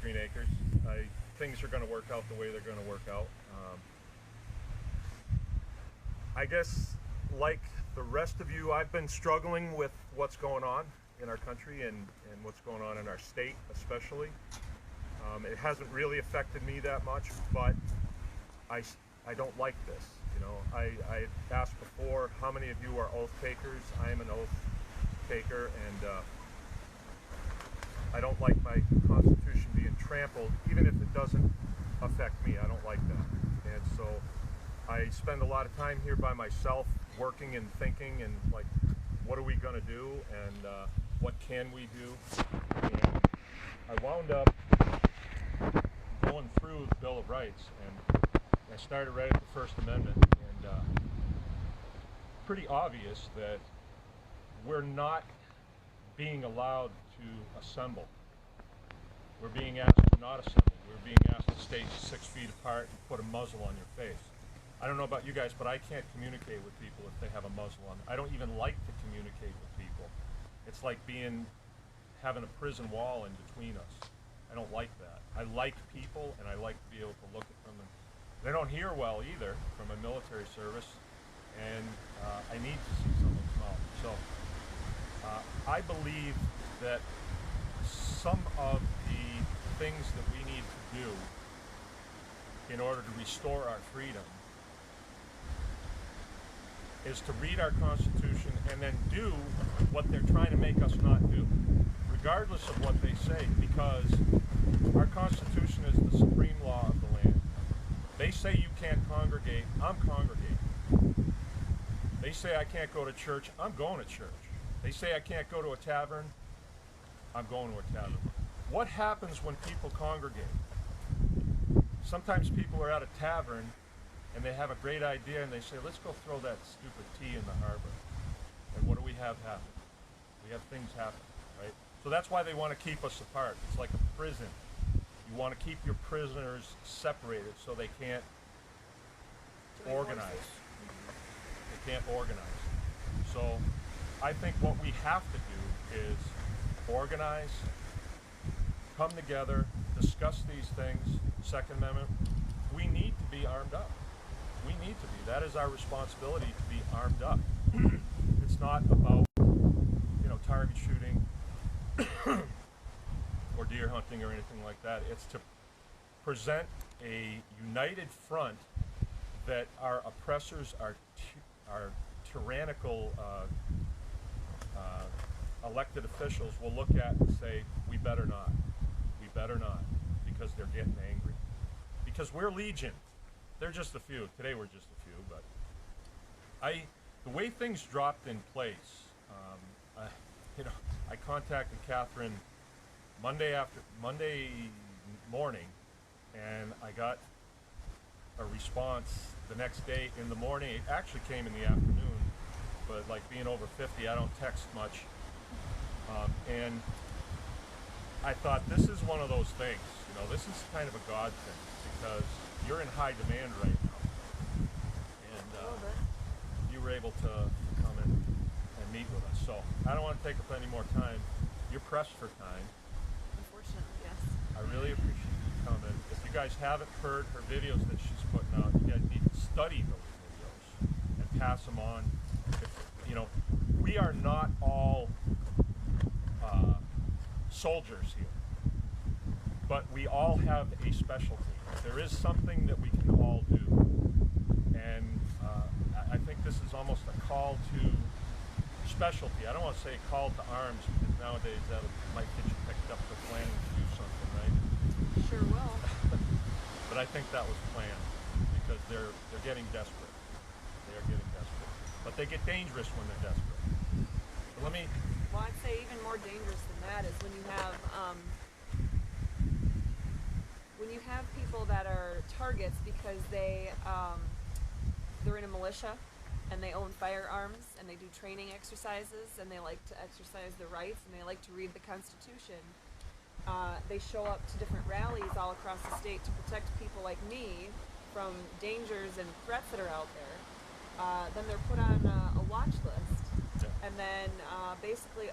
Green Acres. Things are going to work out the way they're going to work out. I guess, like the rest of you, I've been struggling with what's going on in our country and what's going on in our state especially. It hasn't really affected me that much, but I don't like this. You know, I asked before, how many of you are oath takers? I am an oath taker, and I don't like my Constitution being trampled, even if it doesn't affect me. I don't like that. And so I spend a lot of time here by myself, working and thinking, and like, what are we going to do, and what can we do? And I wound up going through the Bill of Rights, and I started right at the First Amendment, and pretty obvious that we're not being allowed to assemble. We're being asked to not assemble. We're being asked to stay 6 feet apart and put a muzzle on your face. I don't know about you guys, but I can't communicate with people if they have a muzzle on. I don't even like to communicate with people. It's like having a prison wall in between us. I don't like that. I like people, and I like to be able to look at them. And they don't hear well either from a military service, and I need to see someone's mouth. So I believe that some of the things that we need to do in order to restore our freedom is to read our Constitution and then do what they're trying to make us not do, regardless of what they say, because our Constitution is the supreme law of the land. They say you can't congregate, I'm congregating. They say I can't go to church, I'm going to church. They say I can't go to a tavern, I'm going to a tavern. What happens when people congregate? Sometimes people are at a tavern and they have a great idea and they say, let's go throw that stupid tea in the harbor. And what do we have happen? We have things happen, right? So that's why they want to keep us apart. It's like a prison. You want to keep your prisoners separated so they can't organize. They can't organize. So I think what we have to do is organize, come together, discuss these things. Second Amendment, we need to be armed up. We need to be. That is our responsibility, to be armed up. It's not about, target shooting or deer hunting or anything like that. It's to present a united front that our oppressors, our tyrannical elected officials will look at and say, we better not, because they're getting angry. Because we're legion. They're just a few. Today we're just a few, but the way things dropped in place, I contacted Katherine Monday morning, and I got a response the next day in the morning. It actually came in the afternoon, but like being over 50, I don't text much. And I thought, this is one of those things, this is kind of a God thing, because you're in high demand right now. And you were able to come and meet with us. So I don't want to take up any more time. You're pressed for time. Unfortunately, yes. I really appreciate you coming. If you guys haven't heard her videos that she's putting out, you guys need to study those videos and pass them on. We are not all soldiers here, but we all have a specialty. There is something that we can all do, and I think this is almost a call to specialty. I don't want to say call to arms, because nowadays that might get you picked up for planning to do something, right? Sure will. But I think that was planned, because they're getting desperate. They are getting desperate, but they get dangerous when they're desperate. But Well, I'd say even more dangerous than that is when you have people that are targets because they're in a militia and they own firearms and they do training exercises and they like to exercise their rights and they like to read the Constitution. They show up to different rallies all across the state to protect people like me from dangers and threats that are out there. Then they're put on a watch list. And then basically,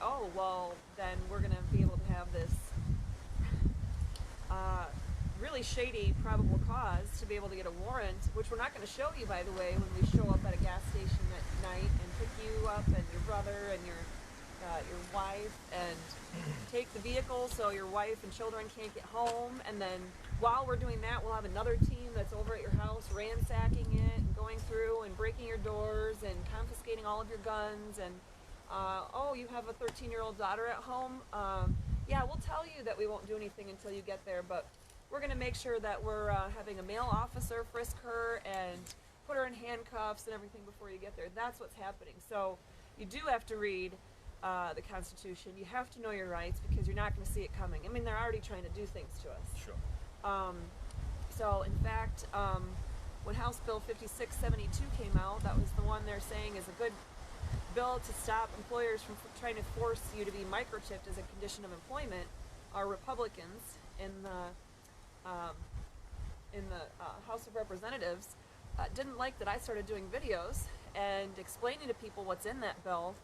then we're going to be able to have this really shady probable cause to be able to get a warrant, which we're not going to show you, by the way, when we show up at a gas station at night and pick you up and your brother and your wife and take the vehicle so your wife and children can't get home. And then while we're doing that, we'll have another team that's over at your house ransacking it and going through and breaking your doors and confiscating all of your guns. And oh, you have a 13-year-old daughter at home? Yeah, we'll tell you that we won't do anything until you get there, but we're going to make sure that we're having a male officer frisk her and put her in handcuffs and everything before you get there. That's what's happening. So you do have to read the Constitution. You have to know your rights because you're not going to see it coming. I mean, they're already trying to do things to us. Sure. So, in fact, when House Bill 5672 came out, that was the one they're saying is a good bill to stop employers from trying to force you to be microchipped as a condition of employment. Our Republicans in the House of Representatives didn't like that I started doing videos and explaining to people what's in that bill.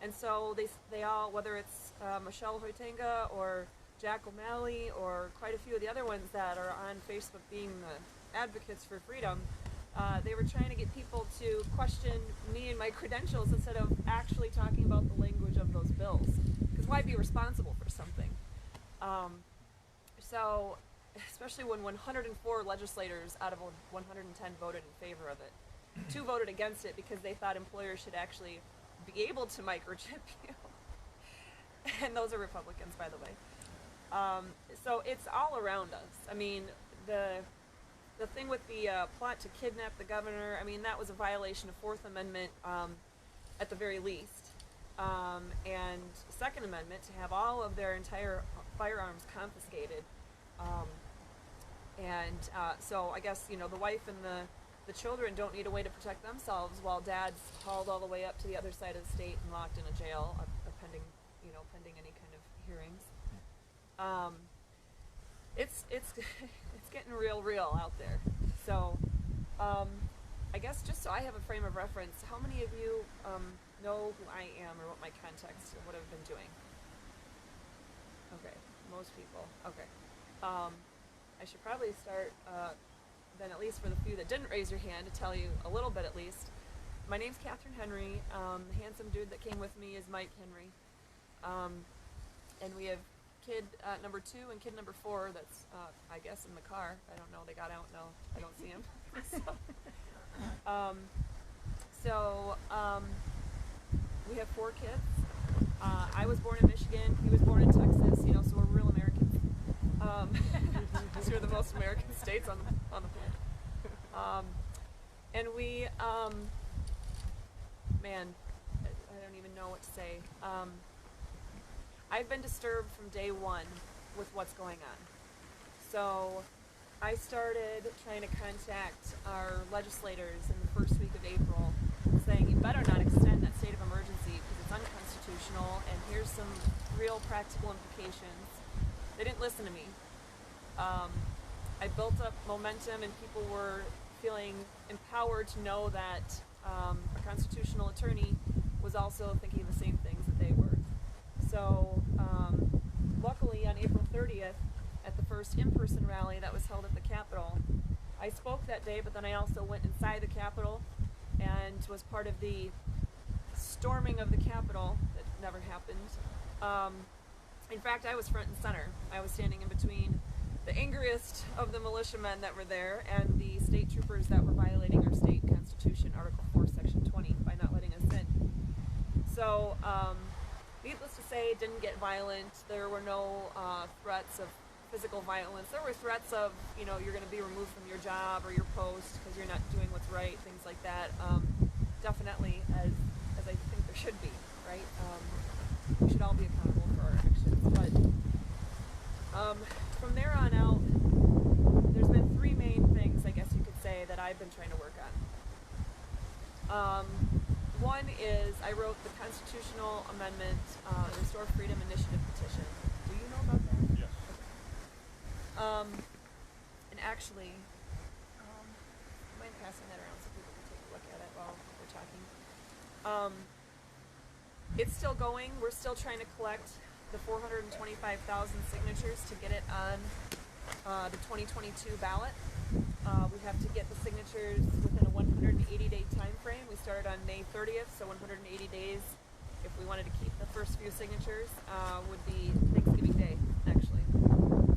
And so they all, whether it's Michelle Hoytenga or Jack O'Malley or quite a few of the other ones that are on Facebook being the advocates for freedom, they were trying to get people to question me and my credentials instead of actually talking about the language of those bills. Because why be responsible for something? So, especially when 104 legislators out of 110 voted in favor of it. 2 voted against it because they thought employers should actually be able to microchip you. And those are Republicans, by the way. So it's all around us. I mean, the thing with the plot to kidnap the governor, I mean, that was a violation of Fourth Amendment at the very least. And Second Amendment, to have all of their entire firearms confiscated. So I guess, the wife and the children don't need a way to protect themselves while dad's hauled all the way up to the other side of the state and locked in a jail, pending any kind of hearings. It's getting real out there. So, I guess just so I have a frame of reference, how many of you know who I am or what my context and what I've been doing? Okay, most people. Okay. I should probably start then, at least for the few that didn't raise your hand, to tell you a little bit at least. My name's Katherine Henry. The handsome dude that came with me is Mike Henry. And we have kid number 2 and kid number 4 that's, I guess, in the car. I don't know. They got out. No, I don't see him. We have 4 kids. I was born in Michigan. He was born in Texas. So we're real Americans. These are the most American states on the planet. And we, man, I don't even know what to say. I've been disturbed from day one with what's going on. So I started trying to contact our legislators in the first week of April, saying you better not extend that state of emergency because it's unconstitutional and here's some real practical implications. They didn't listen to me. I built up momentum and people were feeling empowered to know that a constitutional attorney was also thinking the same things that they were. So luckily on April 30th at the first in-person rally that was held at the Capitol, I spoke that day, but then I also went inside the Capitol and was part of the storming of the Capitol that never happened. In fact, I was front and center. I was standing in between the angriest of the militiamen that were there and the state troopers that were violating our state constitution, Article 4, Section 20, by not letting us in. So, needless to say, it didn't get violent. There were no threats of physical violence. There were threats of, you're going to be removed from your job or your post because you're not doing what's right, things like that. Definitely, as I think there should be, right? We should all be accountable for our actions. But from there on out, there's been 3 main things, I guess you could say, that I've been trying to work on. One is I wrote the Constitutional Amendment Restore Freedom Initiative petition. Do you know about that? Yes. Okay. And actually, mind passing that around so people can take a look at it while we're talking. It's still going. We're still trying to collect the 425,000 signatures to get it on the 2022 ballot. We have to get the signatures within a 180-day time frame. We started on May 30th, so 180 days. If we wanted to keep the first few signatures, would be Thanksgiving Day, actually.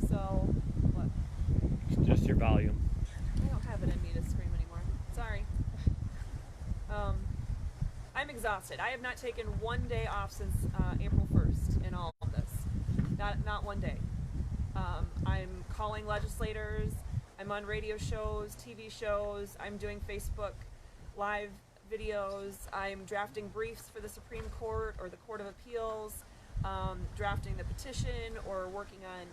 So, what? It's just your volume. I don't have it in me to scream anymore. Sorry. I'm exhausted. I have not taken one day off since April 1st in all of this. Not one day. I'm calling legislators. I'm on radio shows, TV shows. I'm doing Facebook Live videos. I'm drafting briefs for the Supreme Court or the Court of Appeals, drafting the petition, or working on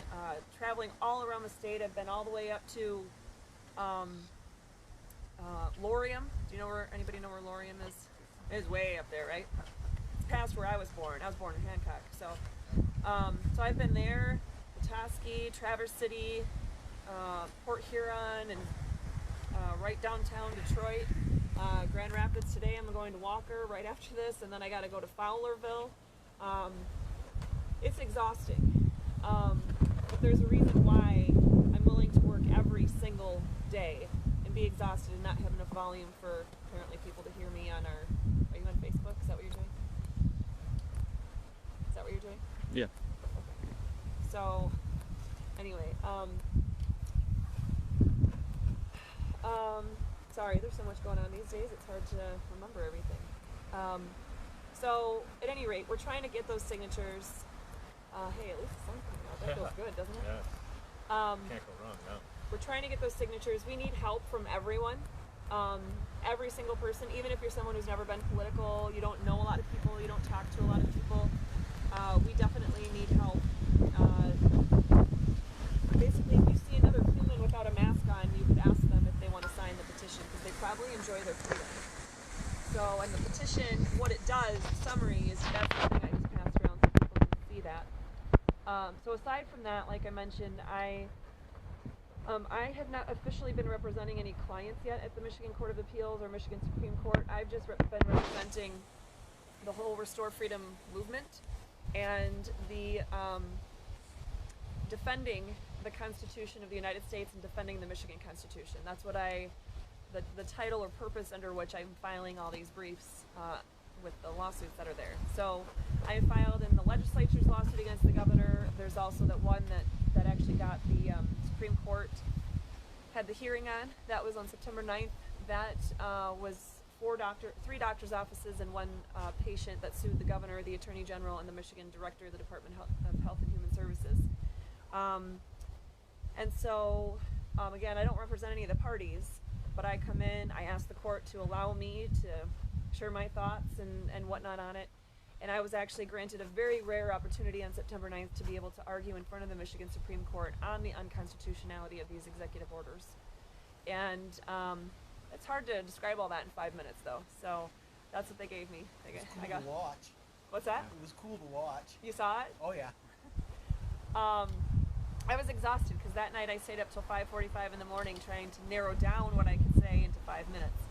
traveling all around the state. I've been all the way up to Laurium. Do you know where, anybody know where Laurium is? It is way up there, right? It's past where I was born. I was born in Hancock. So I've been there, Petoskey, Traverse City, Port Huron, and right downtown Detroit. Grand Rapids today. I'm going to Walker right after this, and then I got to go to Fowlerville. It's exhausting, but there's a reason why I'm willing to work every single day and be exhausted and not have enough volume for apparently people to hear me on our. Are you on Facebook? Is that what you're doing? Is that what you're doing? Yeah. Okay. So, anyway, sorry, there's so much going on these days, it's hard to remember everything. So, at any rate, we're trying to get those signatures. Hey, at least the sun's coming out. That feels good, doesn't it? Yes. Can't go wrong now. We're trying to get those signatures. We need help from everyone. Every single person, even if you're someone who's never been political, you don't know a lot of people, you don't talk to a lot of people, we definitely need help. Basically, if you see another human without a mask on, you could ask them if they want to sign the petition, because they probably enjoy their freedom. So, and the petition, what it does, summary, is that's the thing I just passed around so people can see that. So aside from that, like I mentioned, I have not officially been representing any clients yet at the Michigan Court of Appeals or Michigan Supreme Court. I've just been representing the whole Restore Freedom movement and the defending the Constitution of the United States and defending the Michigan Constitution. That's what the title or purpose under which I'm filing all these briefs with the lawsuits that are there. So I filed in the legislature's lawsuit against the governor. There's also that one that actually got the Supreme Court had the hearing on. That was on September 9th. That was three doctors' offices and one patient that sued the governor, the attorney general, and the Michigan director of the Department of Health and Human Services. And so, again, I don't represent any of the parties, but I come in, I ask the court to allow me to share my thoughts and whatnot on it. And I was actually granted a very rare opportunity on September 9th to be able to argue in front of the Michigan Supreme Court on the unconstitutionality of these executive orders. And it's hard to describe all that in 5 minutes, though. So that's what they gave me. It was cool to watch. What's that? It was cool to watch. You saw it? Oh, yeah. I was exhausted because that night I stayed up till 5:45 in the morning trying to narrow down what I could say into 5 minutes.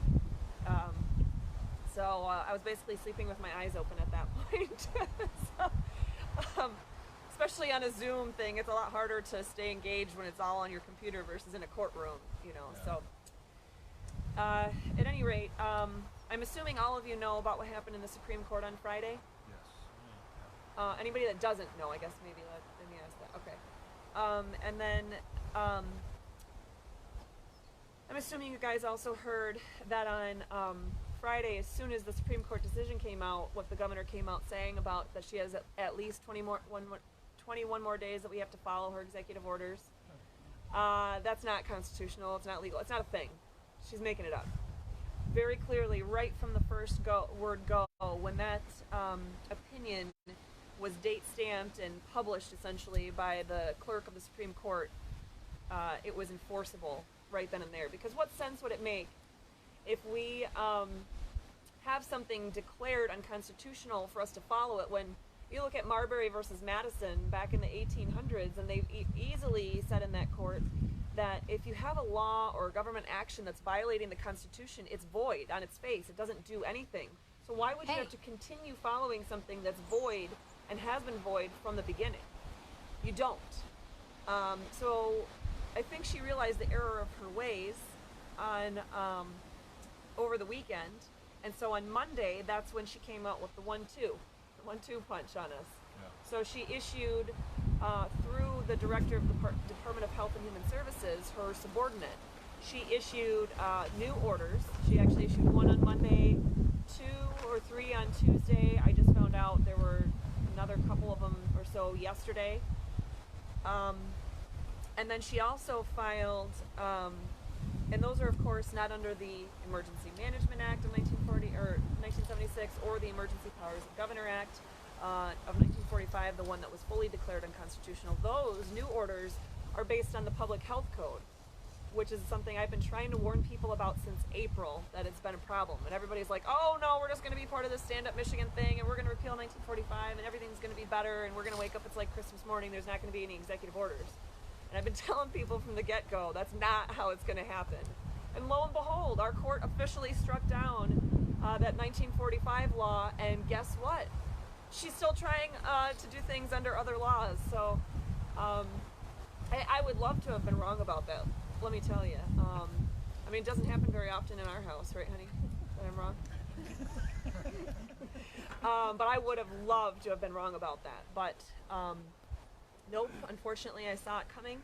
So I was basically sleeping with my eyes open at that point. So, especially on a Zoom thing, it's a lot harder to stay engaged when it's all on your computer versus in a courtroom, you know. Yeah. So, at any rate, I'm assuming all of you know about what happened in the Supreme Court on Friday. Yes. Anybody that doesn't know, I guess maybe let me ask that. Okay. And then I'm assuming you guys also heard that on Friday, as soon as the Supreme Court decision came out, what the governor came out saying about that she has at least 21 more days that we have to follow her executive orders. That's not constitutional. It's not legal. It's not a thing. She's making it up. Very clearly, right from the first word go, when that opinion was date stamped and published essentially by the clerk of the Supreme Court, it was enforceable right then and there. Because what sense would it make if we have something declared unconstitutional for us to follow it when you look at Marbury versus Madison back in the 1800s, and they easily said in that court that if you have a law or government action that's violating the Constitution, it's void on its face. It doesn't do anything. So why would you have to continue following something that's void and has been void from the beginning? You don't. So I think she realized the error of her ways on over the weekend, and so on Monday, that's when she came out with the 1-2 punch on us. Yeah. So she issued, through the director of the Department of Health and Human Services, her subordinate, she issued new orders. She actually issued one on Monday, 2 or 3 on Tuesday. I just found out there were another couple of them or so yesterday. And then she also filed, and those are of course not under the Emergency Management Act of 1976 or the Emergency Powers of Governor Act of 1945, the one that was fully declared unconstitutional. Those new orders are based on the Public Health Code, which is something I've been trying to warn people about since April, that it's been a problem. And everybody's like, oh no, we're just going to be part of this Stand Up Michigan thing, and we're going to repeal 1945, and everything's going to be better, and we're going to wake up, it's like Christmas morning, there's not going to be any executive orders. And I've been telling people from the get-go, that's not how it's going to happen. And lo and behold, our court officially struck down that 1945 law, and guess what? She's still trying to do things under other laws. So I would love to have been wrong about that, let me tell you. I mean, it doesn't happen very often in our house, right, honey? That I'm wrong? But I would have loved to have been wrong about that. But nope, unfortunately I saw it coming.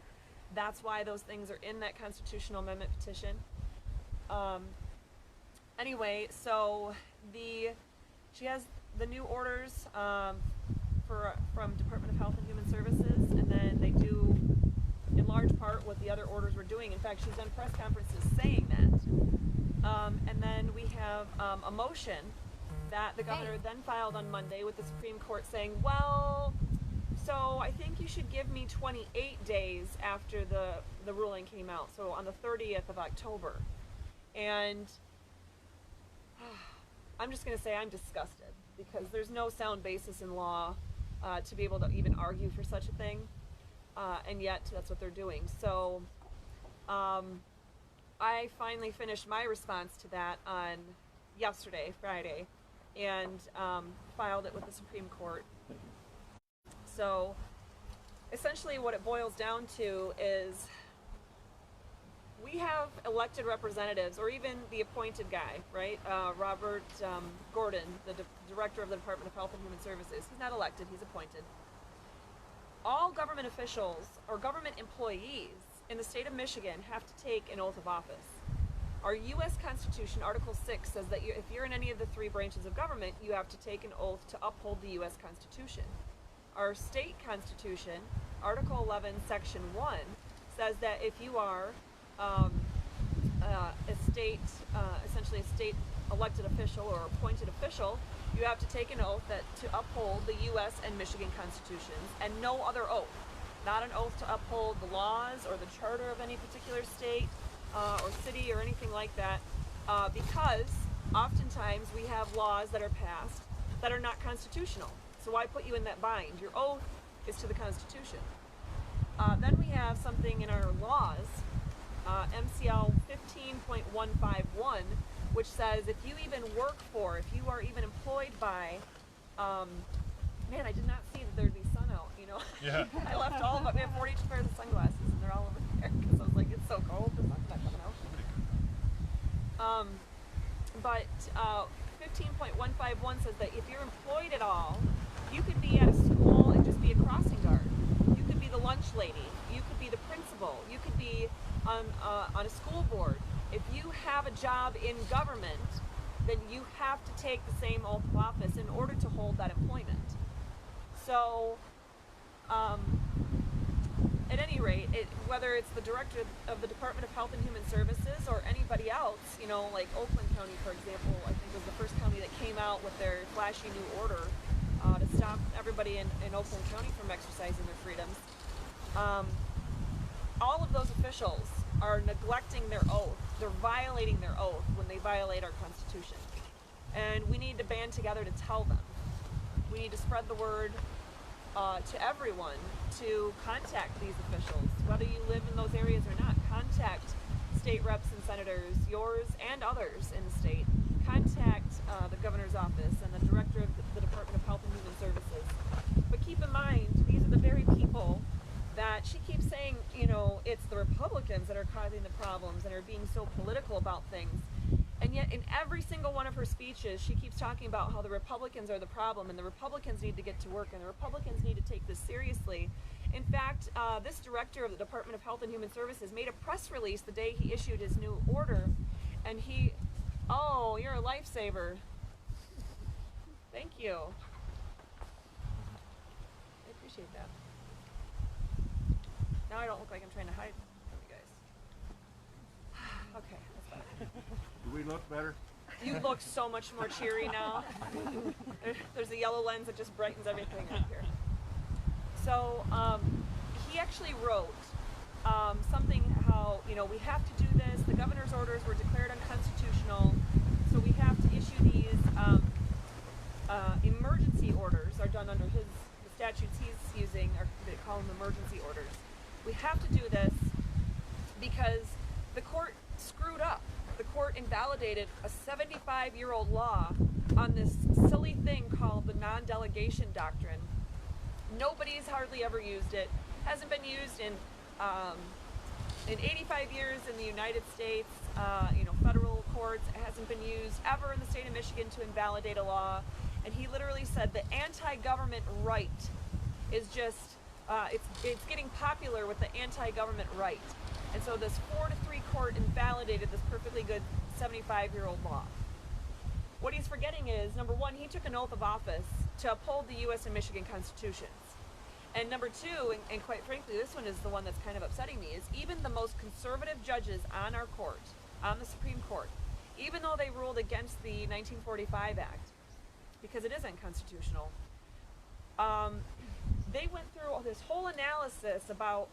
That's why those things are in that constitutional amendment petition. Anyway, so she has the new orders from Department of Health and Human Services, and then they do in large part what the other orders were doing. In fact, she's done press conferences saying that. And then we have a motion that the governor then filed on Monday with the Supreme Court saying, well, so I think you should give me 28 days after the ruling came out, so on the 30th of October. And I'm just going to say I'm disgusted, because there's no sound basis in law to be able to even argue for such a thing, and yet that's what they're doing. So I finally finished my response to that on yesterday, Friday, and filed it with the Supreme Court. So essentially what it boils down to is we have elected representatives, or even the appointed guy, right? Robert Gordon, the director of the Department of Health and Human Services. He's not elected, he's appointed. All government officials or government employees in the state of Michigan have to take an oath of office. Our U.S. Constitution, Article 6, says that if you're in any of the 3 branches of government, you have to take an oath to uphold the U.S. Constitution. Our state constitution, Article 11, Section 1, says that if you are essentially a state elected official or appointed official, you have to take an oath to uphold the U.S. and Michigan constitutions, and no other oath. Not an oath to uphold the laws or the charter of any particular state or city or anything like that, because oftentimes we have laws that are passed that are not constitutional. So why put you in that bind? Your oath is to the Constitution. Then we have something in our laws, MCL 15.151, which says if you even work for, if you are even employed by, man, I did not see that there'd be sun out, you know. Yeah. I left all of it. We have 40 pairs of sunglasses, and they're all over there, because I was like, it's so cold, the sun's not coming out. But 15.151 says that if you're employed at all, you could be at a school and just be a crossing guard. You could be the lunch lady. You could be the principal. You could be on a school board. If you have a job in government, then you have to take the same oath of office in order to hold that employment. So, at any rate, whether it's the director of the Department of Health and Human Services or anybody else, you know, like Oakland County, for example, I think was the first county that came out with their flashy new order to stop everybody in Oakland County from exercising their freedoms. All of those officials are neglecting their oath. They're violating their oath when they violate our Constitution. And we need to band together to tell them. We need to spread the word to everyone to contact these officials, whether you live in those areas or not. Contact state reps and senators, yours and others in the state. Contact the governor's office and the director of the Department of Health and Human Services. But keep in mind, these are the very people that she keeps saying, you know, it's the Republicans that are causing the problems and are being so political about things. And yet in every single one of her speeches, she keeps talking about how the Republicans are the problem and the Republicans need to get to work and the Republicans need to take this seriously. In fact, this director of the Department of Health and Human Services made a press release the day he issued his new order, and oh, you're a lifesaver. Thank you. I appreciate that. Now I don't look like I'm trying to hide from you guys. Okay, that's better. Do we look better? You look so much more cheery now. There's a yellow lens that just brightens everything up here. So he actually wrote something how, we have to do this. The governor's orders were declared unconstitutional, so we have to issue these emergency orders are done under the statutes he's using, or they call them emergency orders. We have to do this because the court screwed up. The court invalidated a 75-year-old law on this silly thing called the non-delegation doctrine. Nobody's hardly ever used it. Hasn't been used in 85 years in the United States, federal courts. It hasn't been used ever in the state of Michigan to invalidate a law. And he literally said the anti-government right is just, it's getting popular with the anti-government right. And so this 4-3 court invalidated this perfectly good 75-year-old law. What he's forgetting is, number one, he took an oath of office to uphold the U.S. and Michigan constitutions. And number two, and quite frankly, this one is the one that's kind of upsetting me, is even the most conservative judges on our court, on the Supreme Court, even though they ruled against the 1945 Act, because it is unconstitutional, they went through this whole analysis about,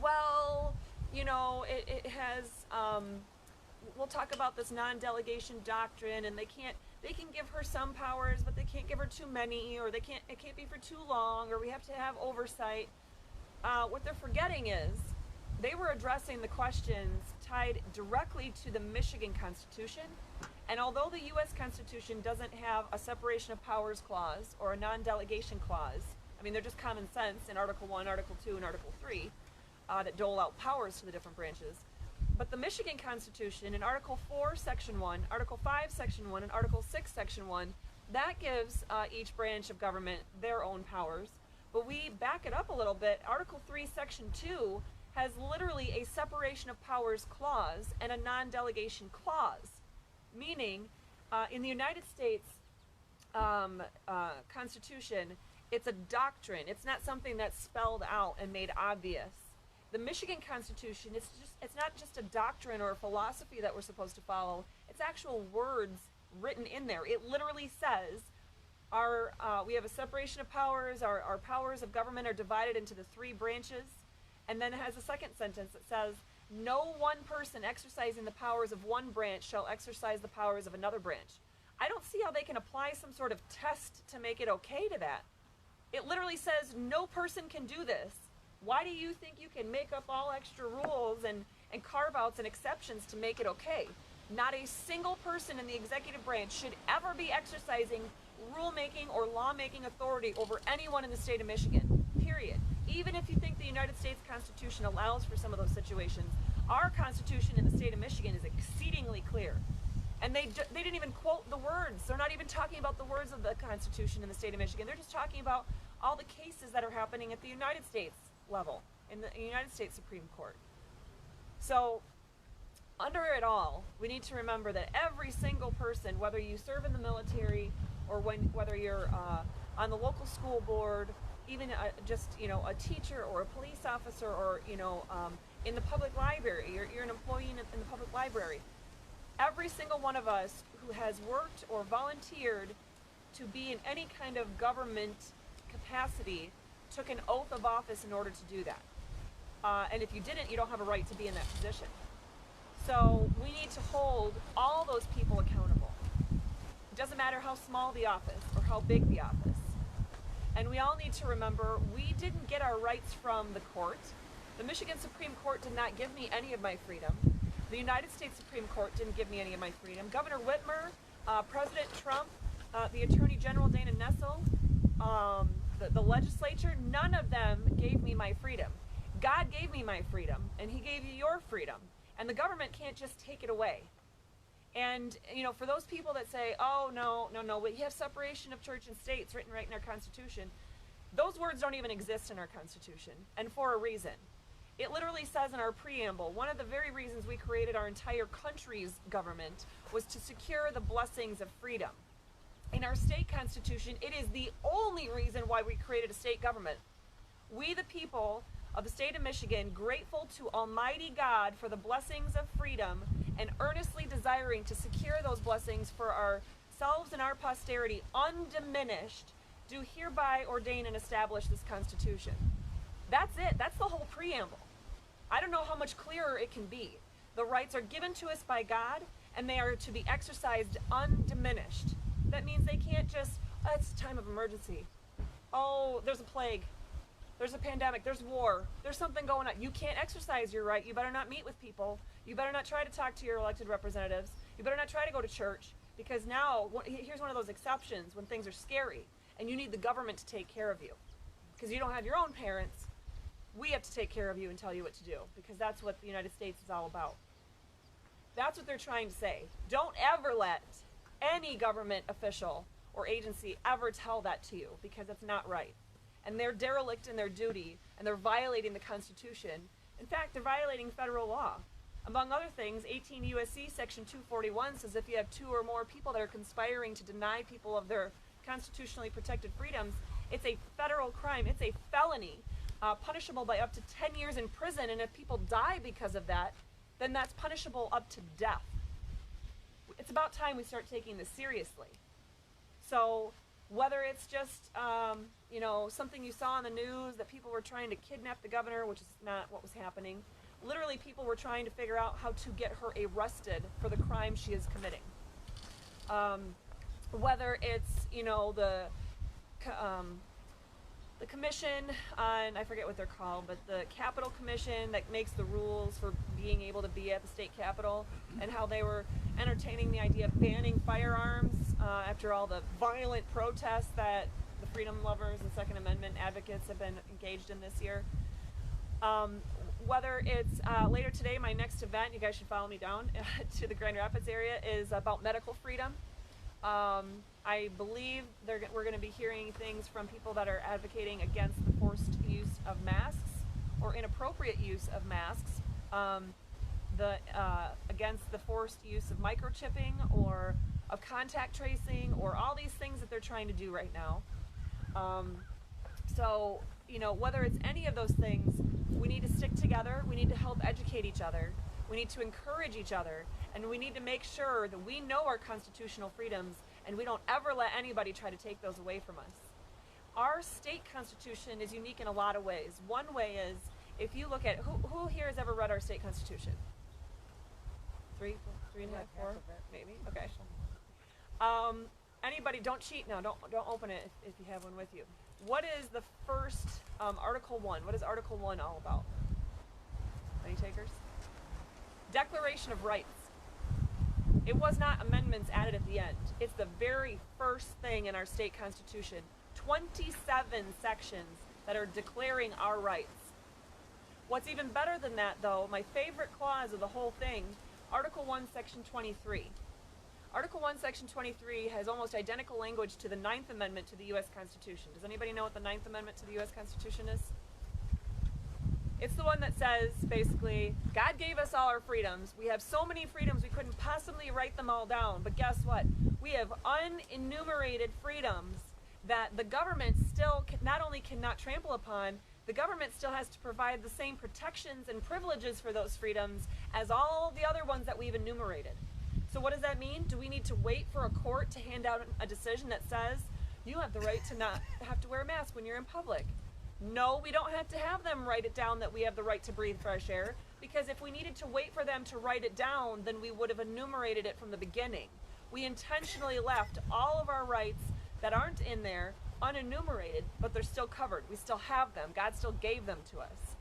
well, it has, we'll talk about this non-delegation doctrine, and they can give her some powers, but they can't give her too many, or it can't be for too long, or we have to have oversight. What they're forgetting is they were addressing the questions tied directly to the Michigan Constitution, and although the U.S. Constitution doesn't have a separation of powers clause or a non-delegation clause, I mean, they're just common sense in Article 1, Article 2, and Article 3 that dole out powers to the different branches. But the Michigan Constitution in Article 4, Section 1, Article 5, Section 1, and Article 6, Section 1, that gives each branch of government their own powers. But we back it up a little bit. Article 3, Section 2 has literally a separation of powers clause and a non-delegation clause, meaning in the United States Constitution, it's a doctrine. It's not something that's spelled out and made obvious. The Michigan Constitution, it's not just a doctrine or a philosophy that we're supposed to follow. It's actual words written in there. It literally says we have a separation of powers. Our powers of government are divided into the 3 branches. And then it has a second sentence that says, no one person exercising the powers of one branch shall exercise the powers of another branch. I don't see how they can apply some sort of test to make it okay to that. It literally says no person can do this. Why do you think you can make up all extra rules and carve-outs and exceptions to make it okay? Not a single person in the executive branch should ever be exercising rulemaking or lawmaking authority over anyone in the state of Michigan, period. Even if you think the United States Constitution allows for some of those situations, our Constitution in the state of Michigan is exceedingly clear. And they didn't even quote the words. They're not even talking about the words of the Constitution in the state of Michigan. They're just talking about all the cases that are happening at the United States level, in the United States Supreme Court. So, under it all, we need to remember that every single person, whether you serve in the military or whether you're on the local school board, even just a teacher or a police officer, or in the public library, you're an employee in the public library. Every single one of us who has worked or volunteered to be in any kind of government capacity took an oath of office in order to do that. And if you didn't, you don't have a right to be in that position. So we need to hold all those people accountable. It doesn't matter how small the office or how big the office. And we all need to remember, we didn't get our rights from the court. The Michigan Supreme Court did not give me any of my freedom. The United States Supreme Court didn't give me any of my freedom. Governor Whitmer, President Trump, the Attorney General Dana Nessel, the legislature, none of them gave me my freedom. God gave me my freedom, and he gave you your freedom, and the government can't just take it away. And, for those people that say, oh, no, we have separation of church and state, it's written right in our Constitution, those words don't even exist in our Constitution, and for a reason. It literally says in our preamble, one of the very reasons we created our entire country's government was to secure the blessings of freedom. In our state constitution, it is the only reason why we created a state government. We, the people of the state of Michigan, grateful to Almighty God for the blessings of freedom and earnestly desiring to secure those blessings for ourselves and our posterity undiminished, do hereby ordain and establish this Constitution. That's it. That's the whole preamble. I don't know how much clearer it can be. The rights are given to us by God, and they are to be exercised undiminished. That means they can't just, it's a time of emergency. Oh, there's a plague. There's a pandemic. There's war. There's something going on. You can't exercise your right. You better not meet with people. You better not try to talk to your elected representatives. You better not try to go to church, because now, here's one of those exceptions when things are scary and you need the government to take care of you because you don't have your own parents. We have to take care of you and tell you what to do, because that's what the United States is all about. That's what they're trying to say. Don't ever let any government official or agency ever tell that to you, because it's not right. And they're derelict in their duty, and they're violating the Constitution. In fact, they're violating federal law. Among other things, 18 U.S.C. Section 241 says if you have two or more people that are conspiring to deny people of their constitutionally protected freedoms, it's a federal crime. It's a felony, punishable by up to 10 years in prison, and if people die because of that, then that's punishable up to death. It's about time we start taking this seriously. So whether it's just, something you saw on the news that people were trying to kidnap the governor, which is not what was happening. Literally, people were trying to figure out how to get her arrested for the crime she is committing. Whether it's, the commission on, I forget what they're called, but the Capitol Commission that makes the rules for being able to be at the state capitol, and how they were entertaining the idea of banning firearms after all the violent protests that the freedom lovers and Second Amendment advocates have been engaged in this year. Whether it's later today, my next event, you guys should follow me down to the Grand Rapids area, is about medical freedom. I believe we're going to be hearing things from people that are advocating against the forced use of masks or inappropriate use of masks, against the forced use of microchipping or of contact tracing, or all these things that they're trying to do right now. So, whether it's any of those things, we need to stick together, we need to help educate each other, we need to encourage each other, and we need to make sure that we know our constitutional freedoms and we don't ever let anybody try to take those away from us. Our state constitution is unique in a lot of ways. One way is, if you look at, who here has ever read our state constitution? Three and a half, four, maybe? Okay. Anybody, don't cheat now, don't open it if you have one with you. What is the first, Article 1? What is Article 1 all about? Any takers? Declaration of Rights. It was not amendments added at the end. It's the very first thing in our state constitution. 27 sections that are declaring our rights. What's even better than that, though, my favorite clause of the whole thing, Article 1, Section 23. Article 1, Section 23 has almost identical language to the 9th Amendment to the U.S. Constitution. Does anybody know what the 9th Amendment to the U.S. Constitution is? It's the one that says, basically, God gave us all our freedoms. We have so many freedoms we couldn't possibly write them all down. But guess what? We have unenumerated freedoms that the government still not only cannot trample upon, the government still has to provide the same protections and privileges for those freedoms as all the other ones that we've enumerated. So what does that mean? Do we need to wait for a court to hand out a decision that says, you have the right to not have to wear a mask when you're in public? No, we don't have to have them write it down that we have the right to breathe fresh air, because if we needed to wait for them to write it down, then we would have enumerated it from the beginning. We intentionally left all of our rights that aren't in there unenumerated, but they're still covered. We still have them. God still gave them to us.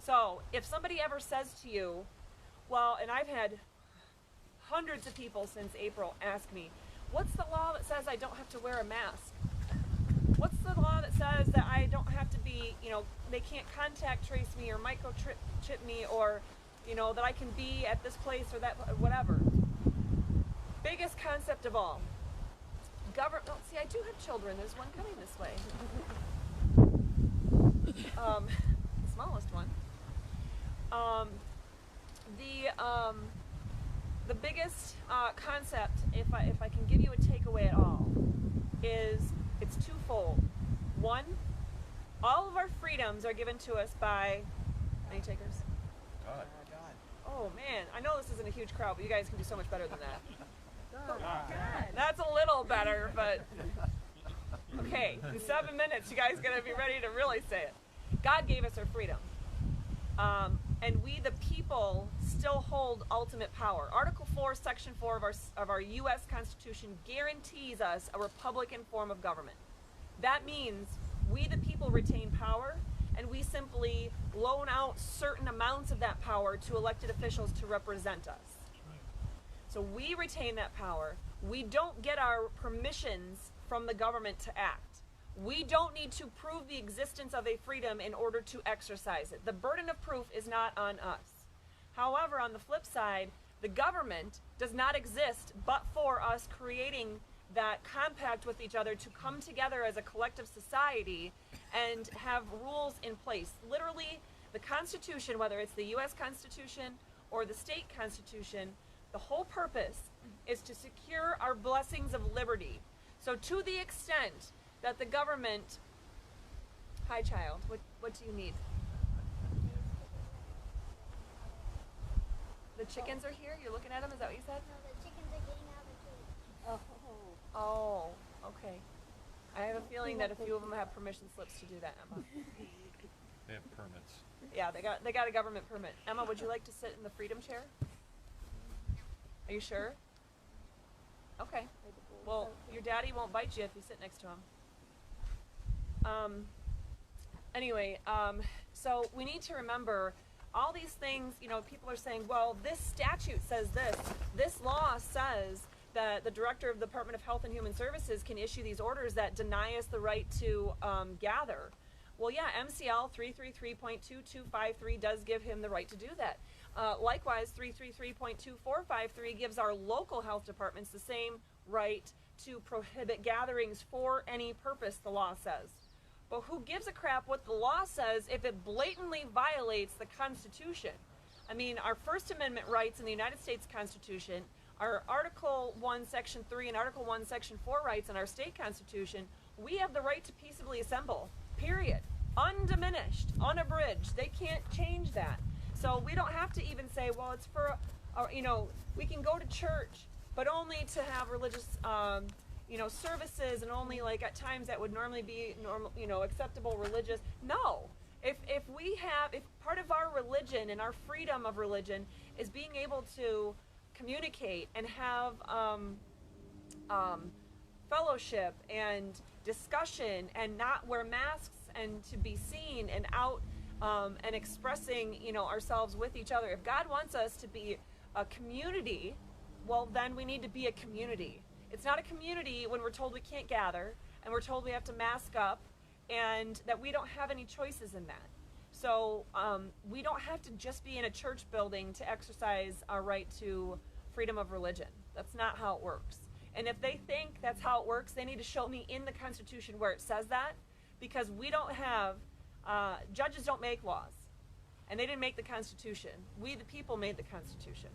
So if somebody ever says to you, well, and I've had hundreds of people since April ask me, what's the law that says I don't have to wear a mask? What's the law that says that I don't have to be, they can't contact trace me or microchip me, or, that I can be at this place or that, whatever. Biggest concept of all. Oh, see, I do have children. There's one coming this way. The smallest one. The biggest concept, if I can give you a takeaway at all, is it's twofold. One, all of our freedoms are given to us by any takers? God. Oh man, I know this isn't a huge crowd, but you guys can do so much better than that. God. That's a little better, but okay, in 7 minutes, you guys gotta be ready to really say it. God gave us our freedom. And we, the people, still hold ultimate power. Article 4, Section 4 of our U.S. Constitution guarantees us a Republican form of government. That means we, the people, retain power, and we simply loan out certain amounts of that power to elected officials to represent us. So we retain that power. We don't get our permissions from the government to act. We don't need to prove the existence of a freedom in order to exercise it. The burden of proof is not on us. However, on the flip side, the government does not exist but for us creating that compact with each other to come together as a collective society and have rules in place. Literally, the Constitution, whether it's the U.S. Constitution or the state Constitution, the whole purpose is to secure our blessings of liberty. So to the extent that the government... Hi, child. What do you need? The chickens are here? You're looking at them? Is that what you said? No, the chickens are getting out of the cage. Oh, okay. I have a feeling that a few of them have permission slips to do that, Emma. They have permits. Yeah, they got a government permit. Emma, would you like to sit in the freedom chair? Are you sure? Okay. Well, your daddy won't bite you if you sit next to him. Anyway, so we need to remember all these things. People are saying, well, this statute says this. This law says that the director of the Department of Health and Human Services can issue these orders that deny us the right to gather. Well, yeah, MCL 333.2253 does give him the right to do that. Likewise, 333.2453 gives our local health departments the same right to prohibit gatherings for any purpose, the law says. But who gives a crap what the law says if it blatantly violates the Constitution? I mean, our First Amendment rights in the United States Constitution, our Article 1, Section 3, and Article 1, Section 4 rights in our state Constitution, we have the right to peaceably assemble, period. Undiminished, unabridged. They can't change that. So we don't have to even say, well, it's for, we can go to church, but only to have religious, services, and only like at times that would normally be normal, acceptable religious. No. If part of our religion and our freedom of religion is being able to communicate and have fellowship and discussion and not wear masks and to be seen and out and expressing ourselves with each other. If God wants us to be a community, well, then we need to be a community. It's not a community when we're told we can't gather and we're told we have to mask up and that we don't have any choices in that. So we don't have to just be in a church building to exercise our right to freedom of religion. That's not how it works. And if they think that's how it works, they need to show me in the Constitution where it says that, because we don't have, judges don't make laws. And they didn't make the Constitution. We, the people, made the Constitution.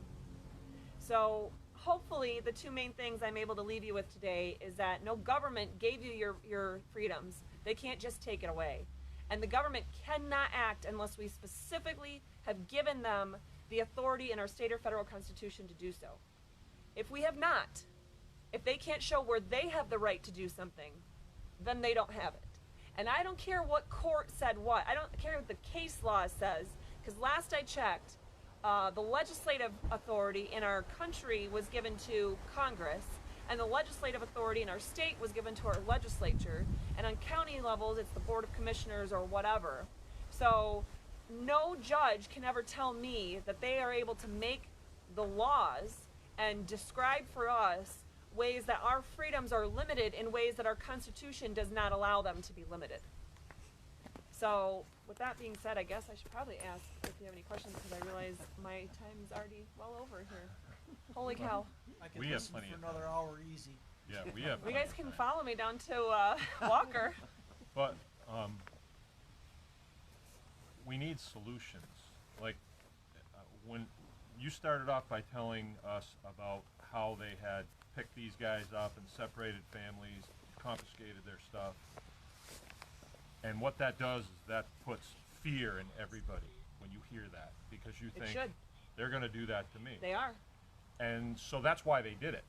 So hopefully the two main things I'm able to leave you with today is that no government gave you your freedoms. They can't just take it away. And the government cannot act unless we specifically have given them the authority in our state or federal constitution to do so. If we have not, if they can't show where they have the right to do something, then they don't have it. And I don't care what court said what. I don't care what the case law says, because last I checked, the legislative authority in our country was given to Congress, and the legislative authority in our state was given to our legislature, and on county levels it's the Board of Commissioners or whatever. So no judge can ever tell me that they are able to make the laws and describe for us ways that our freedoms are limited in ways that our Constitution does not allow them to be limited. So, with that being said, I guess I should probably ask if you have any questions because I realize my time's already well over here. Holy cow. I can We have listen plenty for of another hour easy. Yeah, we have. You plenty guys of can time. follow me down to Walker. But we need solutions. Like when you started off by telling us about how they had picked these guys up and separated families, confiscated their stuff, and what that does is that puts fear in everybody when you hear that, because you It think should. they're going to do that to me. They are. And so that's why they did it,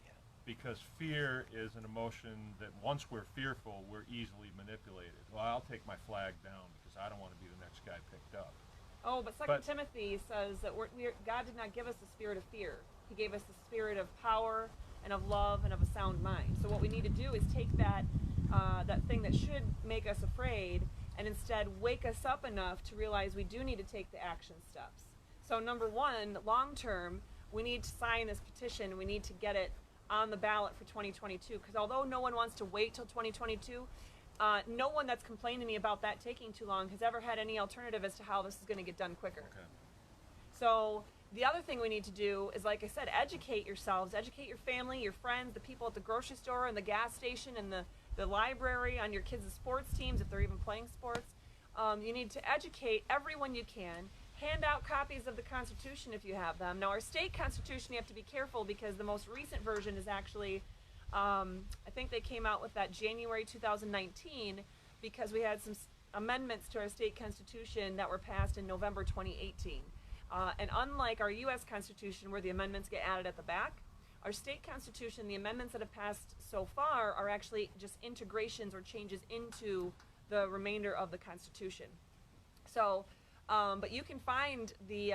because fear is an emotion that once we're fearful, we're easily manipulated. Well, I'll take my flag down because I don't want to be the next guy picked up. Oh, but Second Timothy says that God did not give us the spirit of fear. He gave us the spirit of power and of love and of a sound mind. So what we need to do is take that that thing that should make us afraid and instead wake us up enough to realize we do need to take the action steps. So number one, long term, we need to sign this petition. We need to get it on the ballot for 2022, because although no one wants to wait till 2022, no one that's complaining to me about that taking too long has ever had any alternative as to how this is going to get done quicker. Okay. So the other thing we need to do is, like I said, educate yourselves, educate your family, your friends, the people at the grocery store and the gas station and the library, on your kids' sports teams if they're even playing sports. You need to educate everyone you can. Hand out copies of the Constitution if you have them. Now, our state Constitution, you have to be careful because the most recent version is actually, I think they came out with that January 2019 because we had some amendments to our state Constitution that were passed in November 2018. And unlike our U.S. Constitution, where the amendments get added at the back, our state Constitution, the amendments that have passed so far are actually just integrations or changes into the remainder of the Constitution. So, but you can find the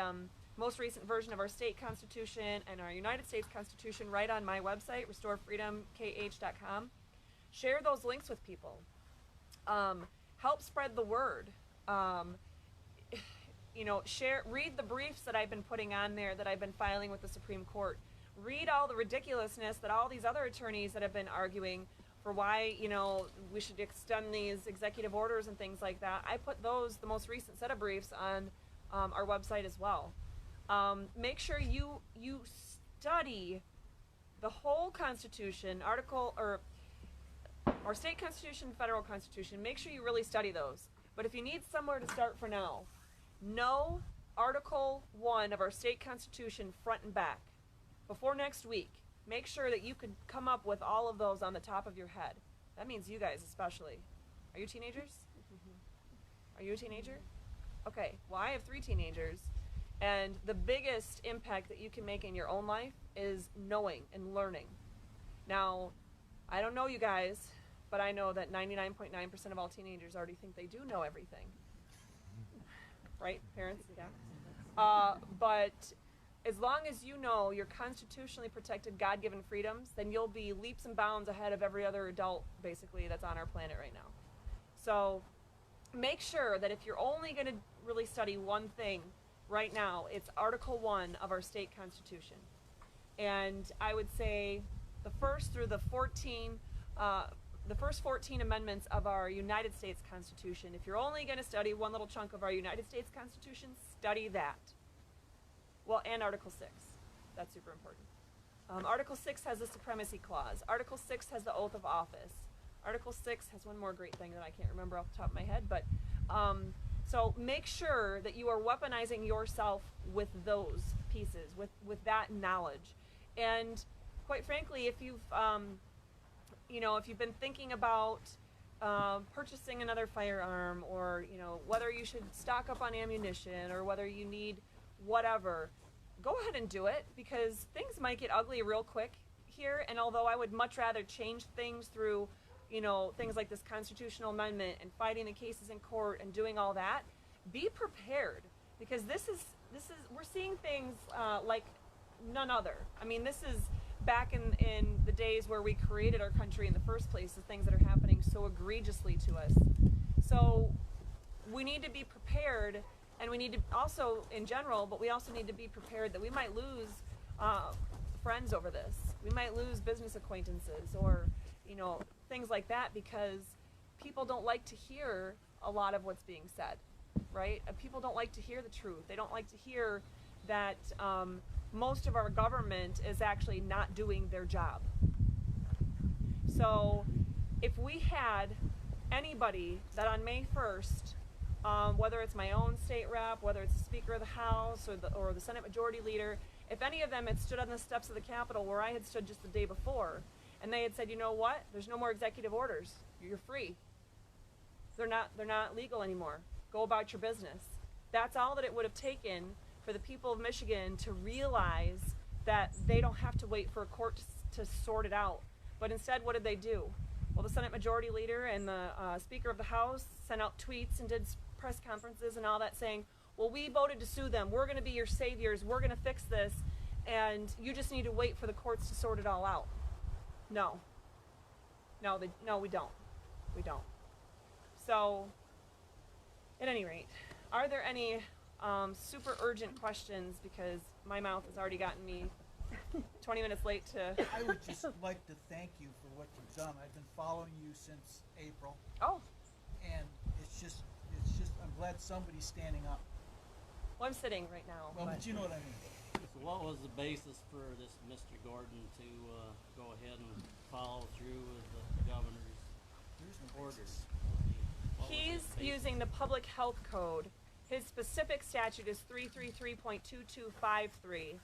most recent version of our state Constitution and our United States Constitution right on my website, restorefreedomkh.com. Share those links with people. Help spread the word. Read the briefs that I've been putting on there that I've been filing with the Supreme Court. Read all the ridiculousness that all these other attorneys that have been arguing for why, we should extend these executive orders and things like that. I put those, the most recent set of briefs, on our website as well. Make sure you study the whole Constitution, our state Constitution, federal Constitution. Make sure you really study those. But if you need somewhere to start for now, know Article 1 of our state Constitution front and back. Before next week, make sure that you can come up with all of those on the top of your head. That means you guys especially. Are you teenagers? Are you a teenager? Okay, well, I have 3 teenagers, and the biggest impact that you can make in your own life is knowing and learning. Now, I don't know you guys, but I know that 99.9% of all teenagers already think they do know everything. Right, parents? Yeah. But as long as you know your constitutionally protected God-given freedoms, then you'll be leaps and bounds ahead of every other adult, basically, that's on our planet right now. So make sure that if you're only going to really study one thing right now, it's Article 1 of our state Constitution. And I would say the first through the first 14 amendments of our United States Constitution. If you're only going to study one little chunk of our United States Constitution, study that. Well, and Article 6. That's super important. Article 6 has the Supremacy Clause. Article 6 has the Oath of Office. Article 6 has one more great thing that I can't remember off the top of my head, but so make sure that you are weaponizing yourself with those pieces, with that knowledge. And quite frankly, if you've if you've been thinking about purchasing another firearm, or whether you should stock up on ammunition, or whether you need whatever, go ahead and do it, because things might get ugly real quick here. And although I would much rather change things through things like this constitutional amendment and fighting the cases in court and doing all that, be prepared, because this is we're seeing things like none other. I mean, this is back in the days where we created our country in the first place, the things that are happening so egregiously to us. So we need to be prepared, and we need to also, in general, but we also need to be prepared that we might lose friends over this. We might lose business acquaintances, or things like that, because people don't like to hear a lot of what's being said, right? People don't like to hear the truth. They don't like to hear that most of our government is actually not doing their job. So if we had anybody that on May 1st, whether it's my own state rep, whether it's the Speaker of the House or the Senate Majority Leader, if any of them had stood on the steps of the Capitol where I had stood just the day before, and they had said, you know what, there's no more executive orders, you're free. They're not legal anymore. Go about your business. That's all that it would have taken for the people of Michigan to realize that they don't have to wait for a court to sort it out. But instead, what did they do? Well, the Senate Majority Leader and the Speaker of the House sent out tweets and did press conferences and all that saying, well, we voted to sue them. We're going to be your saviors. We're going to fix this. And you just need to wait for the courts to sort it all out. No. No, we don't. We don't. So, at any rate, are there any super urgent questions? Because my mouth has already gotten me 20 minutes late to... I would just like to thank you for what you've done. I've been following you since April. Oh. And it's just, I'm glad somebody's standing up. Well, I'm sitting right now. Well, but you know what I mean. So what was the basis for this Mr. Gordon to go ahead and follow through with the governor's There's no orders? basis. What was He's his basis? using the public health code. His specific statute is 333.2253,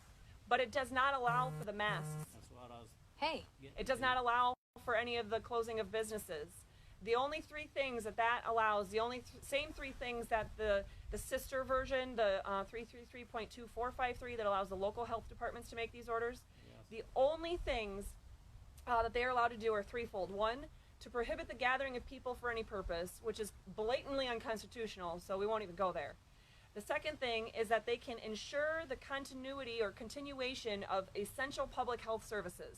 but it does not allow for the masks. That's what I was Hey. getting It does to. not allow for any of the closing of businesses. The only three things that allows, the only same three things that the sister version, the 333.2453, that allows the local health departments to make these orders, Yes. the only things that they are allowed to do are threefold. One, to prohibit the gathering of people for any purpose, which is blatantly unconstitutional, so we won't even go there. The second thing is that they can ensure the continuity or continuation of essential public health services.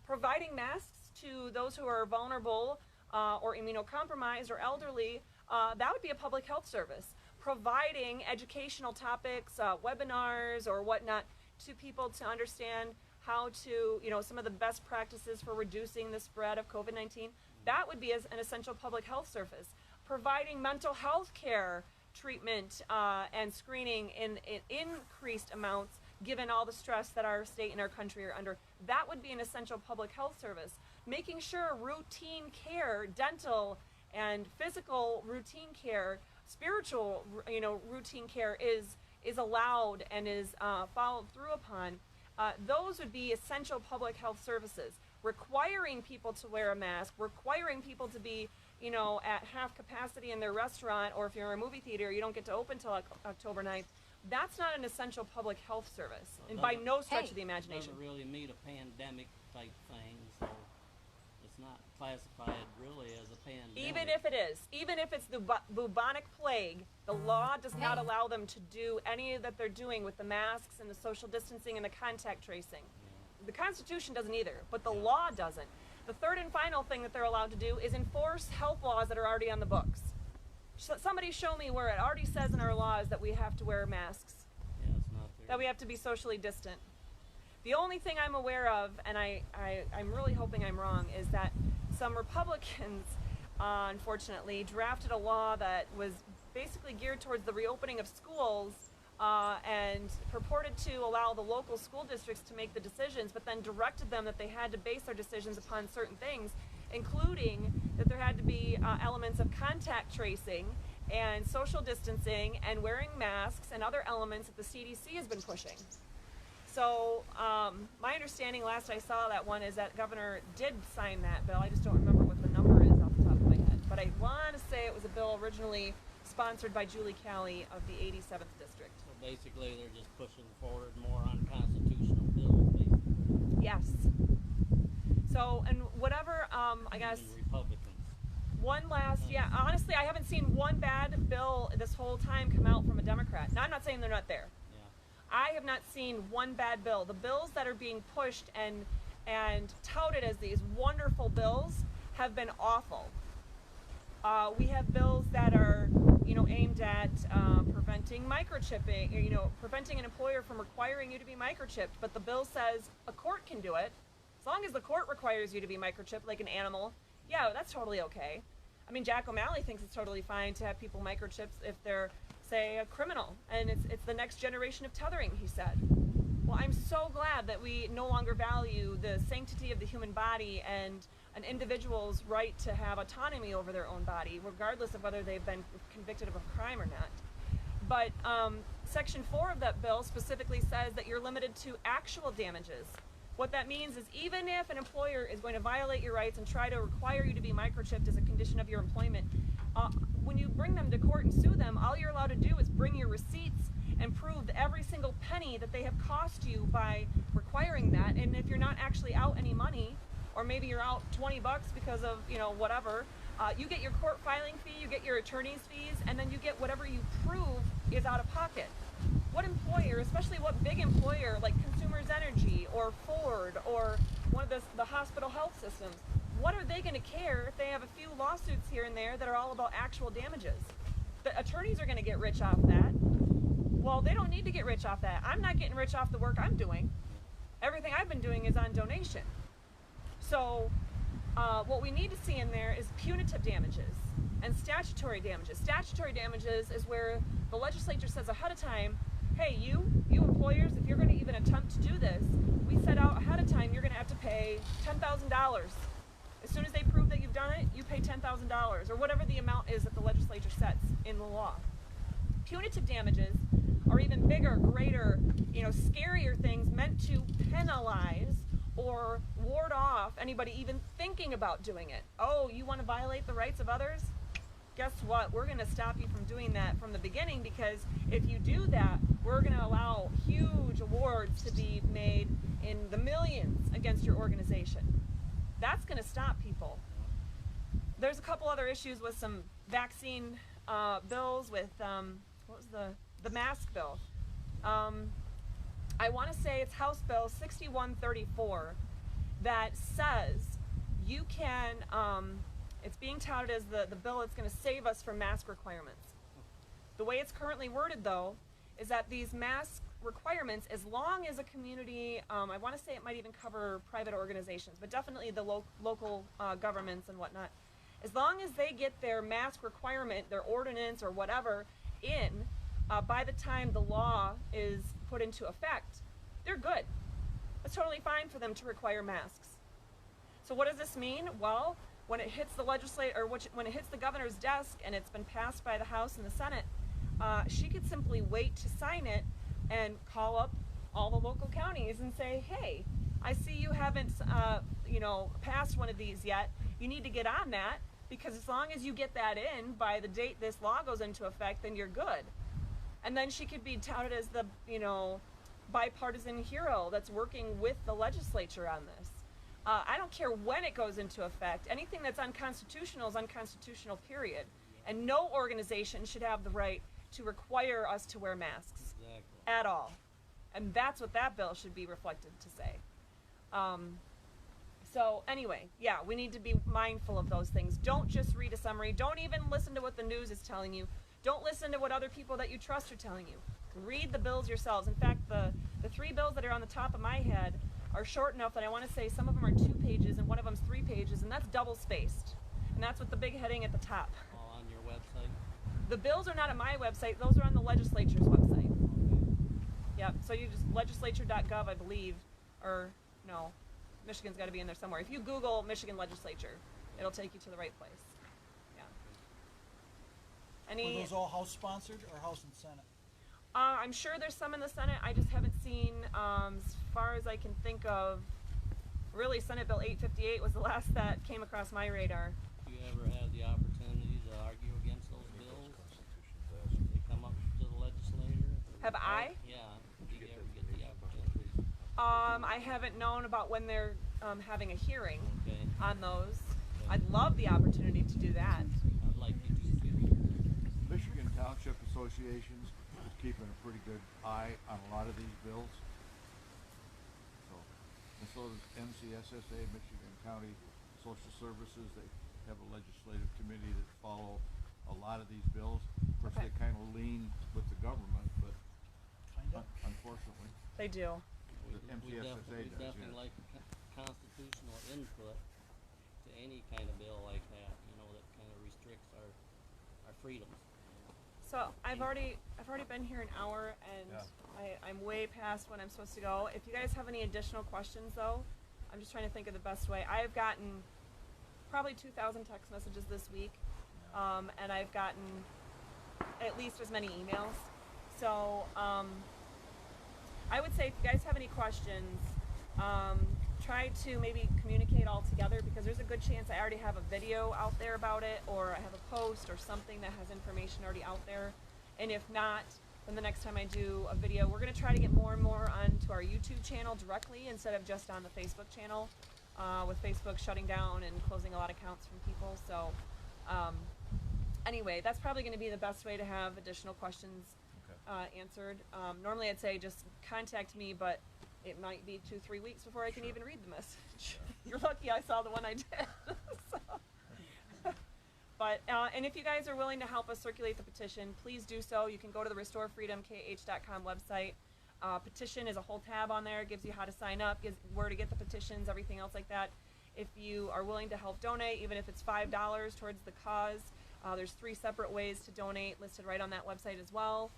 Providing masks to those who are vulnerable or immunocompromised or elderly, that would be a public health service. Providing educational topics, webinars or whatnot to people to understand how to, some of the best practices for reducing the spread of COVID-19, that would be an essential public health service. Providing mental health care treatment and screening in increased amounts given all the stress that our state and our country are under, that would be an essential public health service. Making sure routine care, dental and physical routine care, spiritual, routine care is allowed and is followed through upon. Those would be essential public health services. Requiring people to wear a mask, requiring people to be, at half capacity in their restaurant, or if you're in a movie theater, you don't get to open till October 9th. That's not an essential public health service, and by no stretch of the imagination. Doesn't really meet a pandemic type thing, so it's not classified really as a pandemic. Even if it is, even if it's the bubonic plague, the law does not allow them to do any that they're doing with the masks and the social distancing and the contact tracing. The Constitution doesn't either, but the law doesn't. The third and final thing that they're allowed to do is enforce health laws that are already on the books. Somebody show me where it already says in our laws that we have to wear masks, Yeah, it's not there. that we have to be socially distant. The only thing I'm aware of, and I'm really hoping I'm wrong, is that some Republicans, unfortunately, drafted a law that was basically geared towards the reopening of schools and purported to allow the local school districts to make the decisions, but then directed them that they had to base their decisions upon certain things, including that there had to be elements of contact tracing and social distancing and wearing masks and other elements that the CDC has been pushing. So my understanding last I saw that one is that Governor did sign that bill. I just don't remember what the number is off the top of my head. But I want to say it was a bill originally sponsored by Julie Calley of the 87th District. So basically they're just pushing forward more unconstitutional bills, basically. Yes. So, and whatever, I guess, Even Republicans. one last, honestly, I haven't seen one bad bill this whole time come out from a Democrat. Now, I'm not saying they're not there. Yeah. I have not seen one bad bill. The bills that are being pushed and touted as these wonderful bills have been awful. We have bills that are, aimed at preventing microchipping, preventing an employer from requiring you to be microchipped. But the bill says a court can do it. As long as the court requires you to be microchipped like an animal, yeah, that's totally okay. I mean, Jack O'Malley thinks it's totally fine to have people microchips if they're, say, a criminal, and it's the next generation of tethering, he said. Well, I'm so glad that we no longer value the sanctity of the human body and an individual's right to have autonomy over their own body, regardless of whether they've been convicted of a crime or not. But Section 4 of that bill specifically says that you're limited to actual damages. What that means is even if an employer is going to violate your rights and try to require you to be microchipped as a condition of your employment, when you bring them to court and sue them, all you're allowed to do is bring your receipts and prove every single penny that they have cost you by requiring that. And if you're not actually out any money, or maybe you're out $20 because of, you know, whatever, you get your court filing fee, you get your attorney's fees, and then you get whatever you prove is out of pocket. What employer, especially what big employer like Consumers Energy or Ford or one of the hospital health systems, what are they going to care if they have a few lawsuits here and there that are all about actual damages? The attorneys are going to get rich off that. Well, they don't need to get rich off that. I'm not getting rich off the work I'm doing. Everything I've been doing is on donation. So what we need to see in there is punitive damages and statutory damages. Statutory damages is where the legislature says ahead of time, hey, you employers, if you're going to even attempt to do this, we set out ahead of time you're going to have to pay $10,000. As soon as they prove that you've done it, you pay $10,000 or whatever the amount is that the legislature sets in the law. Punitive damages are even bigger, greater, you know, scarier things meant to penalize or ward off anybody even thinking about doing it. Oh, you want to violate the rights of others? Guess what? We're going to stop you from doing that from the beginning, because if you do that, we're going to allow huge awards to be made in the millions against your organization. That's going to stop people. There's a couple other issues with some vaccine bills with, what was the mask bill? I want to say it's House Bill 6134 that says you can, it's being touted as the bill that's going to save us from mask requirements. The way it's currently worded, though, is that these mask requirements, as long as a community, I want to say it might even cover private organizations, but definitely the local governments and whatnot, as long as they get their mask requirement, their ordinance or whatever in, by the time the law is put into effect, they're good. It's totally fine for them to require masks. So what does this mean? Well, when it hits the when it hits the governor's desk and it's been passed by the House and the Senate, she could simply wait to sign it and call up all the local counties and say, hey, I see you haven't passed one of these yet. You need to get on that, because as long as you get that in by the date this law goes into effect, then you're good. And then she could be touted as the, bipartisan hero that's working with the legislature on this. I don't care when it goes into effect. Anything that's unconstitutional is unconstitutional, period. And no organization should have the right to require us to wear masks. Exactly. At all. And that's what that bill should be reflected to say. So anyway, yeah, we need to be mindful of those things. Don't just read a summary. Don't even listen to what the news is telling you. Don't listen to what other people that you trust are telling you. Read the bills yourselves. In fact, the 3 bills that are on the top of my head are short enough that I want to say some of them are 2 pages and one of them's 3 pages, and that's double spaced. And that's with the big heading at the top. All on your website? The bills are not on my website. Those are on the legislature's website. Yep. So you just legislature.gov, I believe, or no, Michigan's got to be in there somewhere. If you Google Michigan legislature, it'll take you to the right place. Yeah. Were those all House sponsored or House and Senate? I'm sure there's some in the Senate. I just haven't seen, as far as I can think of, really Senate Bill 858 was the last that came across my radar. Do you ever have the opportunity to argue against those bills? They come up to the legislator? Have I? Yeah. Do you ever get the opportunity? I haven't known about when they're having a hearing Okay. on those. I'd love the opportunity to do that. I'd like you to too. Michigan Township Associations is keeping a pretty good eye on a lot of these bills. And so does MCSSA, Michigan County Social Services. They have a legislative committee that follow a lot of these bills. Of course, Okay. they kind of lean with the government, but Kinda. unfortunately, They do. We The MCSSA does, definitely yes. like constitutional input to any kind of bill like that, that kind of restricts freedoms. So I've already been here an hour, and I'm way past when I'm supposed to go. If you guys have any additional questions, though, I'm just trying to think of the best way. I have gotten probably 2,000 text messages this week, and I've gotten at least as many emails. So I would say if you guys have any questions, try to maybe communicate all together, because there's a good chance I already have a video out there about it, or I have a post or something that has information already out there. And if not, then the next time I do a video, we're going to try to get more and more onto our YouTube channel directly instead of just on the Facebook channel, with Facebook shutting down and closing a lot of accounts from people. So anyway, that's probably going to be the best way to have additional questions answered. Normally I'd say just contact me, but it might be 2-3 weeks before I can even read the message. You're lucky I saw the one I did. But, and if you guys are willing to help us circulate the petition, please do so. You can go to the RestoreFreedomKH.com website. Petition is a whole tab on there. It gives you how to sign up, gives where to get the petitions, everything else like that. If you are willing to help donate, even if it's $5 towards the cause, there's 3 separate ways to donate listed right on that website as well.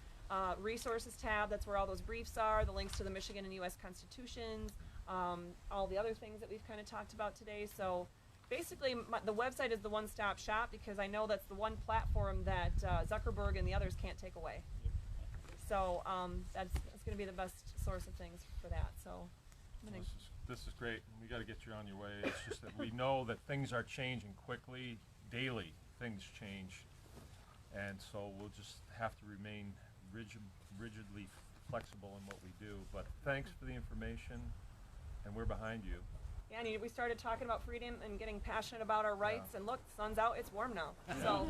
Resources tab, that's where all those briefs are, the links to the Michigan and U.S. Constitutions, all the other things that we've kind of talked about today. So basically the website is the one-stop shop, because I know that's the one platform that Zuckerberg and the others can't take away. So that's going to be the best source of things for that. So This is great. We got to get you on your way. It's just that we know that things are changing quickly, daily. Things change, and so we'll just have to remain rigidly flexible in what we do. But thanks for the information, and we're behind you. yeah, and we started talking about freedom and getting passionate about our rights, and look, the sun's out, it's warm now. So